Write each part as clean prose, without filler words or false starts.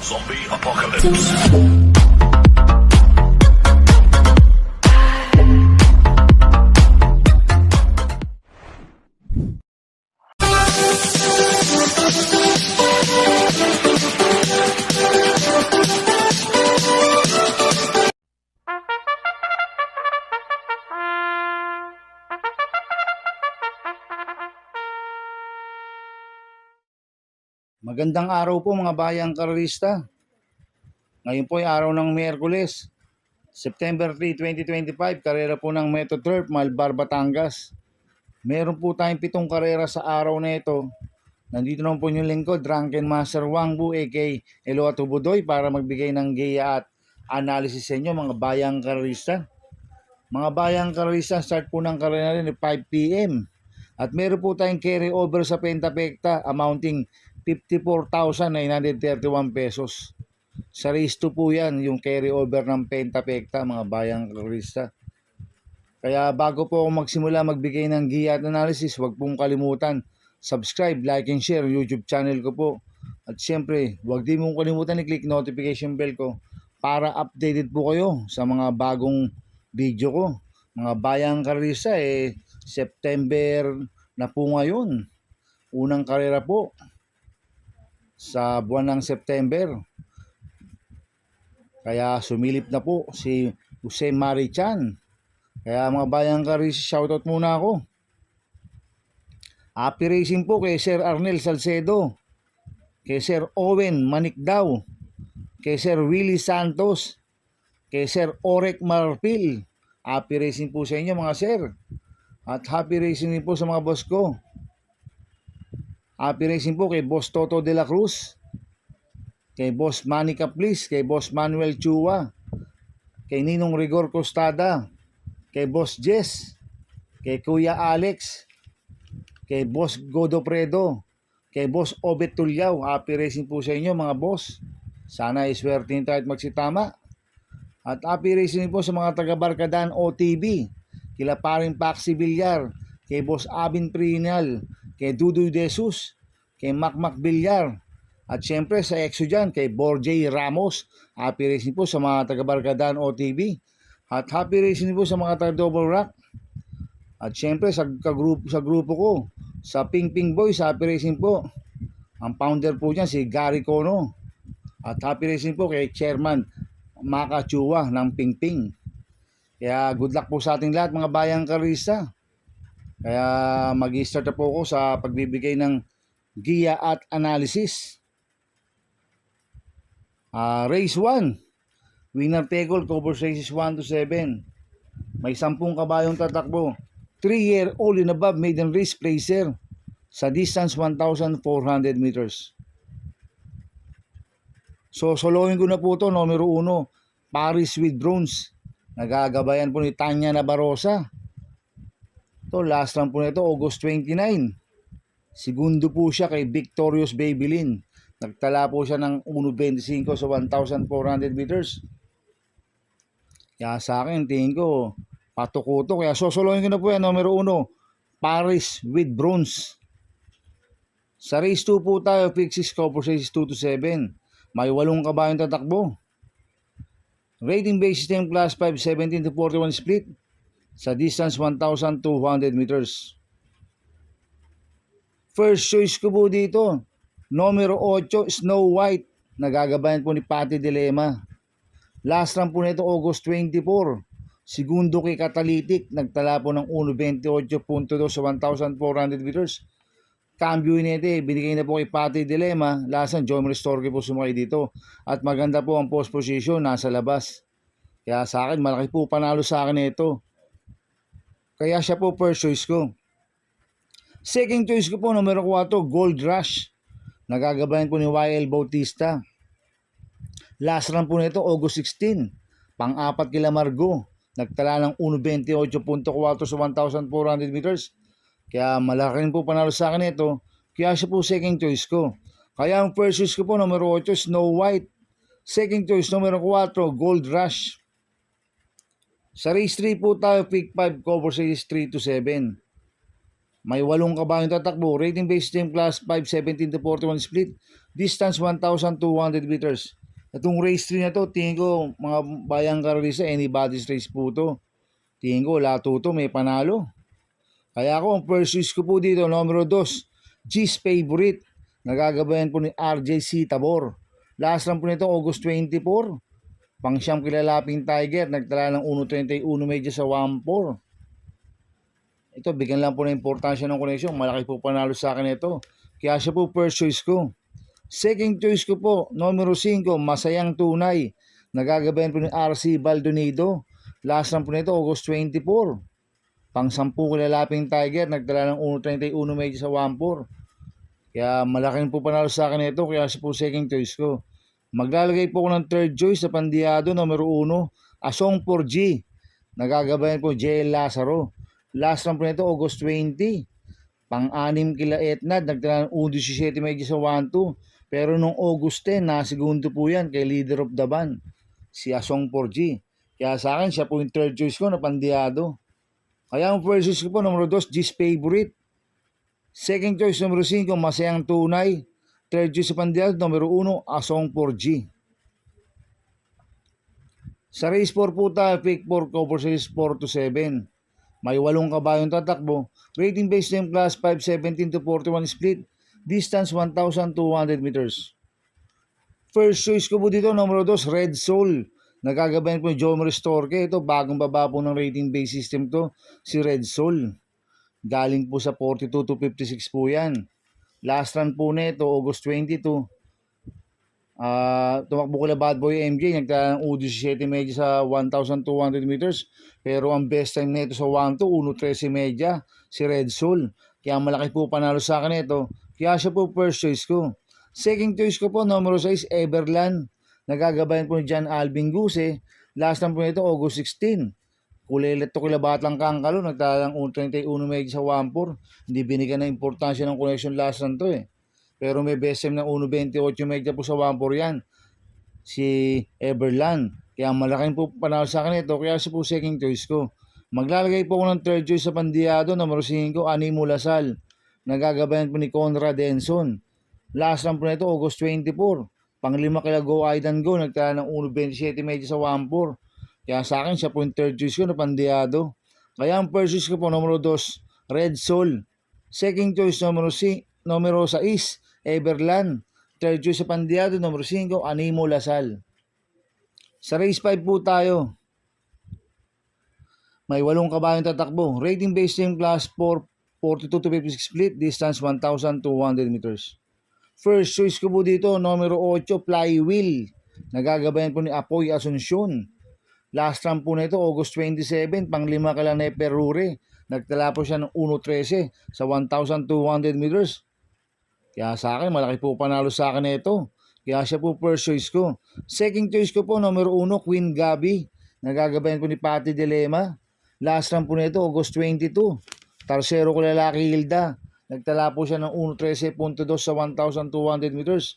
Zombie Apocalypse. Magandang araw po mga bayang karalista. Ngayon po ay araw ng Miyerkules, September 3, 2025, karera po ng Metro Turf, Malbar, Batangas. Meron po tayong 7 karera sa araw na ito. Nandito naman po yung lingkod, Drunken Master Wangbu aka Eloa Tubudoy para magbigay ng giya at analysis sa inyo mga bayang karalista. Mga bayang karalista, start po ng karera rin at 5 p.m. At meron po tayong carry over sa Pentapekta amounting 54,931 pesos. Sa race 2 po yan, yung carry over ng Pentapekta, mga bayang karalista. Kaya bago po ako magsimula magbigay ng giya at analysis, huwag pong kalimutan, subscribe, like, and share YouTube channel ko po. At syempre, huwag din mong kalimutan i-click notification bell ko para updated po kayo sa mga bagong video ko. Mga bayang karalista, September na po ngayon. Unang karera po sa buwan ng September. Kaya sumilip na po si Jose Marichan. Kaya mga bayang karalista, shoutout muna ako. Happy racing po kay Sir Arnel Salcedo, kay Sir Owen Manikdaw, kay Sir Willie Santos, kay Sir Orek Marpil. Happy racing po sa inyo mga sir. At happy racing din po sa mga boss ko. Happy racing po kay Boss Toto de la Cruz, kay Boss Manny Caplis, kay Boss Manuel Chua, kay Ninong Rigor Costada, kay Boss Jess, kay Kuya Alex, kay Boss Godo Predo, kay Boss Obet Tulyaw. Happy racing po sa inyo mga boss. Sana iswertihin tayo at magsitama. At happy racing po sa mga taga-Barkadaan OTB, kila paring Paxi Villar, kay Boss Abin Prinal, kay Dudoy Jesus, kay Macmac Villar, at syempre sa EXO dyan, kay Borjay Ramos. Happy racing po sa mga taga-Barkadaan OTB. At happy racing po sa mga taga-Double Rock. At syempre sa grupo ko, sa Ping Ping Boys, happy racing po. Ang founder po dyan si Gary Cono. At happy racing po kay Chairman Maka Chua ng Ping Ping. Kaya good luck po sa ating lahat mga bayang karalista. Kaya mag-start na po ako sa pagbibigay ng giya at analysis. Race 1, winner Tegol, cover races 1 to 7. May 10 kabayong tatakbo. 3-year-old and above maiden race placer sa distance 1,400 meters. So solohin ko na po ito, numero 1, Paris with Drones. Nagagabayan po ni Tanya Nabarosa. Ito, last run po nito, August 29. Segundo po siya kay Victorious Babylin. Nagtala po siya ng 1.25 sa 1,400 meters. Kaya sa akin, tingin ko, patukuto. Kaya sosolohin ko na po yan, numero 1, Paris with Bronze. Sa race 2 po tayo, fixes cover races 2 to 7. May 8 kabayong tatakbo. Rating base system class 5, 17 to 41 split sa distance 1,200 meters. First choice ko po dito, numero 8, Snow White. Nagagabayan po ni Patty Dilema. Last run po nito August 24. Segundo kay Catalytic. Nagtala po ng 1.28.2 sa 1,400 meters. Cambio nito binigay na po kay Patty Dilema. Last run, John Ristorque po sumakay dito. At maganda po ang post position, nasa labas. Kaya sa akin, malaki po panalo sa akin ito. Kaya siya po first choice ko. Second choice ko po, numero 4, Gold Rush. Nagagabayan po ni YL Bautista. Last run po nito, August 16. Pang-4 kila Margo. Nagtala ng 1.28.4 sa 1,400 meters. Kaya malaki rin po panalo sa akin ito. Kaya siya po second choice ko. Kaya ang first choice ko po, numero 8, Snow White. Second choice, numero 4, Gold Rush. Sa race 3 po tayo, pick 5, cover races 3 to 7. May 8 kabayong tatakbo. Rating based team class 5, 17 to 41 split. Distance 1,200 meters. Itong race 3 na to, tingin ko mga bayang karalisa, anybody's race po to. Tingin ko lahat to may panalo. Kaya ako, ang first choice ko po dito, numero 2, G's Favorite. Nagagabayan po ni RJC Tabor. Last run po nito, August 24. Pangsyam kilalaping Tiger, nagtala ng 1.31 medyo sa 1.4. Ito, bigyan lang po ng importansya ng connection. Malaki po panalo sa akin ito. Kaya siya po first choice ko. Second choice ko po, numero 5, Masayang Tunay. Nagagabayan po ni RC Baldonido. Last run po nito, August 24. Pang 10 kilalaping Tiger, nagtala ng 1.31 medyo sa 1.4. Kaya malaking po panalo sa akin ito, kaya siya po second choice ko. Maglalagay po ako ng third choice sa pandiyado, numero 1, Asong 4G. Nagagabayan po JL Lazaro. Last run po nito, August 20. Pang-6 kila Etnad, nagtala ng 1.17 medyo sa 1.2. Pero nung August 10, segundo po yan kay leader of the band, si Asong 4G. Kaya sa akin, siya po yung third choice ko na pandiyado. Kaya ang first choice ko po, numero 2, G's Favorite. Second choice, numero 5, Masayang Tunay. Third choice sa pandiyado, numero 1, Asong 4G. Sa race 4 po tayo, pick 4, cover series 4 to 7. May 8 kabayong tatakbo. Rating based name class 5, 17 to 41 split. Distance 1,200 meters. First choice ko po dito, numero 2, Red Soul. Nagagabayan po yung Jomer Storke. Ito, bagong baba po ng rating based system to, si Red Soul. Galing po sa 42 to 56 po yan. Last run po nito, August 22. Tumakbo kila Bad Boy MJ, nagtala ng 17 medya sa 1,200 meters. Pero ang best time nito sa 1-2, 1.13 medya, si Red Soul. Kaya malaki po panalo sa akin ito. Kaya siya po first choice ko. Second choice ko po, numero 6, Everland. Nagagabayan po ni John Alvin Guse. Last time po nito, August 16. Kulilit to kila Batang Kangkalo, nagtala ng 1.31 medya sa 1.4. Hindi binigyan ng importansya ng connection last run to eh. Pero may best time ng 1.28 medya po sa 1.4 yan, si Everland. Kaya malaking po panalo sa akin ito, kaya siya po second choice ko. Maglalagay po ako ng third choice sa pandiyado, numero 5, Animo Lasal. Nagagabayan po ni Conrad Denson. Last run po nito, August 24. Pang-5 kila Go Aidan Go, nagtala ng 1.27 medya sa 1.4. Kaya sa akin, siya po yung third choice ko na pandiyado. Kaya ang first choice ko po, numero 2, Red Soul. Second choice, numero 6, Everland. Third choice sa pandiyado, numero 5, Animo Lasal. Sa race 5 po tayo. May 8 kabayong tatakbo. Rating based name class 4, 42 to 56 split. Distance 1,200 meters. First choice ko po dito, numero 8, Flywheel. Nagagabayan po ni Apoy Asuncion. Last run po nito, August 27, pang-5 kala na Perure. Nagtala po siya ng 1.13 sa 1,200 meters. Kaya sa akin, malaki po panalo sa akin ito. Kaya siya po first choice ko. Second choice ko po, numero 1, Queen Gabi. Nagagabayan po ni Patty Dilema. Last run po nito, August 22. Tarsero ko lalaki Hilda. Nagtala po siya ng 1.13.2 sa 1,200 meters.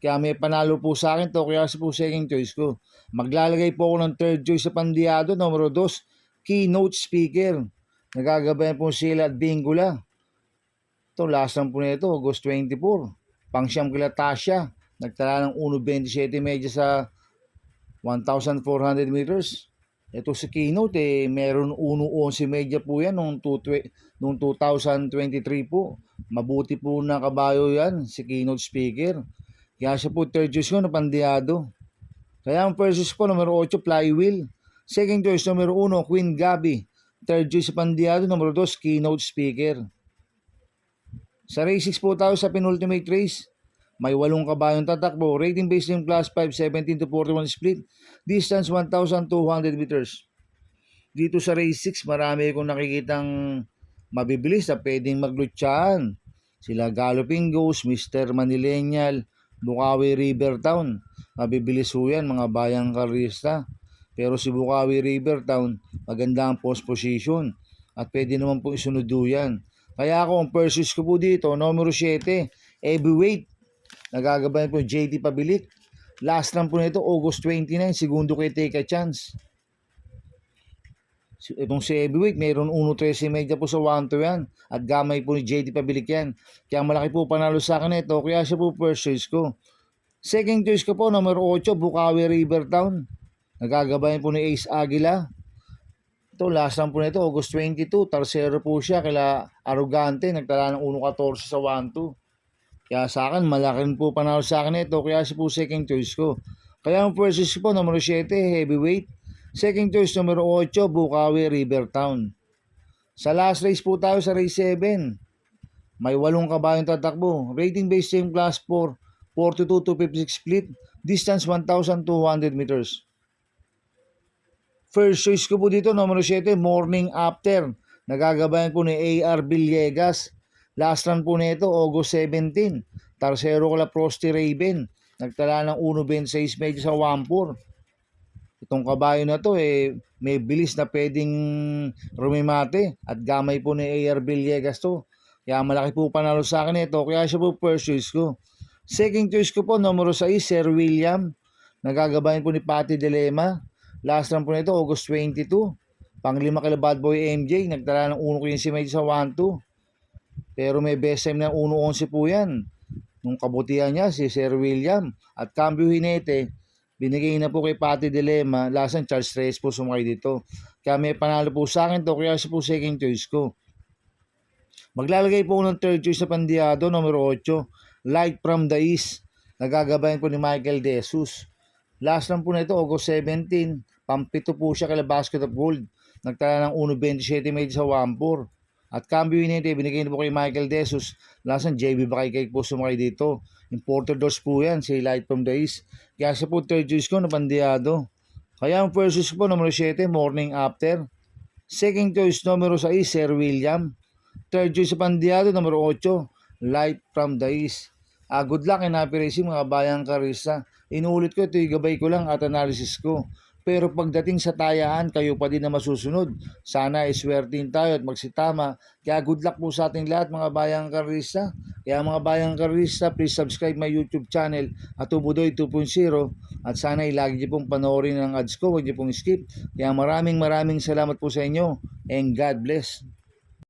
Kaya may panalo po sa akin to, kaya siya po second choice ko. Maglalagay po ako ng third choice sa pandiyado, numero 2, Keynote Speaker. Nagagabayan po sila at Bingula. Ito, last run po nito, August 24. Pang-siyam kila Tasha. Nagtala ng 1.27 medya sa 1,400 meters. Ito si Keynote, meron 1.11 medya po yan noong 2023 po. Mabuti po na kabayo yan, si Keynote Speaker. Kaya siya po third choice ko na pandiyado. Kaya ang first choice ko, numero 8, Flywheel. Second choice, numero 1, Queen Gabi. Third choice sa pandiyado, numero 2, Keynote Speaker. Sa race 6 po tayo sa penultimate race. May 8 kabayong tatakbo. Rating based name class 5, 17 to 41 split. Distance 1,200 meters. Dito sa race 6, marami akong nakikitang mabibilis na pwedeng maglutsaan. Sila Galloping Ghost, Mr. Manilenial, Bukawi River Town. Mabibilis ho yan, mga bayang karista. Pero si Bukawi River Town, maganda ang post position. At pwede naman po isunod yan. Kaya ako, ang first choice ko po dito, numero 7, Heavyweight. Nagagabayan po JT Pabilik. Last run po nito, August 29, segundo kay Take a Chance. Itong si Heavyweight, mayroon 1.13 medya po sa 1-2 yan. At gamay po ni JT Pabilik yan. Kaya malaki po panalo sa akin ito. Kaya siya po first choice ko. Second choice ko po, number 8, Bukawi Rivertown. Nagagabayan po ni Ace Aguila. Ito, last run po nito, August 22. Tarsero po siya, kila Arugante. Nagtala ng 1.14 sa 1-2. Kaya sa akin, malaki rin po panalo sa akin ito. Kaya siya po second choice ko. Kaya ang first choice ko po, number 7, Heavyweight. Second choice, number 8, Bukawi Rivertown. Sa last race po tayo sa race 7. May 8 kabayong tatakbo. Rating based same class 4. 42 to 56 split. Distance 1,200 meters. First choice ko po dito, number 7, Morning After. Nagagabayan po ni A.R. Villegas. Last run po nito, August 17. Tarsero ko la Frosty Raven. Nagtala ng 1.26 medyo sa 1.4. Itong kabayo na to may bilis na pwedeng rumimate at gamay po ni A.R. Villegas to. Kaya malaki po panalo sa akin ito. Kaya siya po first choice ko. Second choice ko po, numero 6, Sir William. Nagagabayan po ni Patty Dilema. Last run po nito, August 22. Panglima kay Bad Boy MJ. Nagtala ng 1.15 medyo sa 1-2. Pero may best time na 1.11 po yan. Nung kabutihan niya, si Sir William. At Cambio Hinete, binigay na po kay Patty Dilema. Last run, Charles Reyes po sumakay dito. Kaya may panalo po sa akin to. Kaya siya po second choice ko. Maglalagay po ng third choice sa Pandiado, numero 8. Light from the East. Nagagabayan po ni Michael De Jesus. Last run po na ito, August 17. Pampito po siya kay Basket of Gold. Nagtala ng 1.27 medyo sa 1.4. At Cambio Hinete, binigay na po kay Michael De Jesus. Last run, JB Bakay po sumakay dito. Imported doors po yan, si Light from the East. Kaya sa po third choice ko na Pandiado. Kaya ang first choice ko, numero 7, Morning After. Second choice, numero 6, Sir William. Third choice sa Pandiado, numero 8, Light from the East. Good luck and happy racing mga bayang karista. Inuulit ko, ito yung gabay ko lang at analysis ko. Pero pagdating sa tayaan, kayo pa din na masusunod. Sana iswertin tayo at magsitama. Kaya good luck po sa ating lahat mga bayang karista. Kaya mga bayang karista, please subscribe my YouTube channel at Tubudoy 2.0. At sana lagi niyo pong panoorin ang ads ko, huwag niyo pong skip. Kaya maraming salamat po sa inyo and God bless.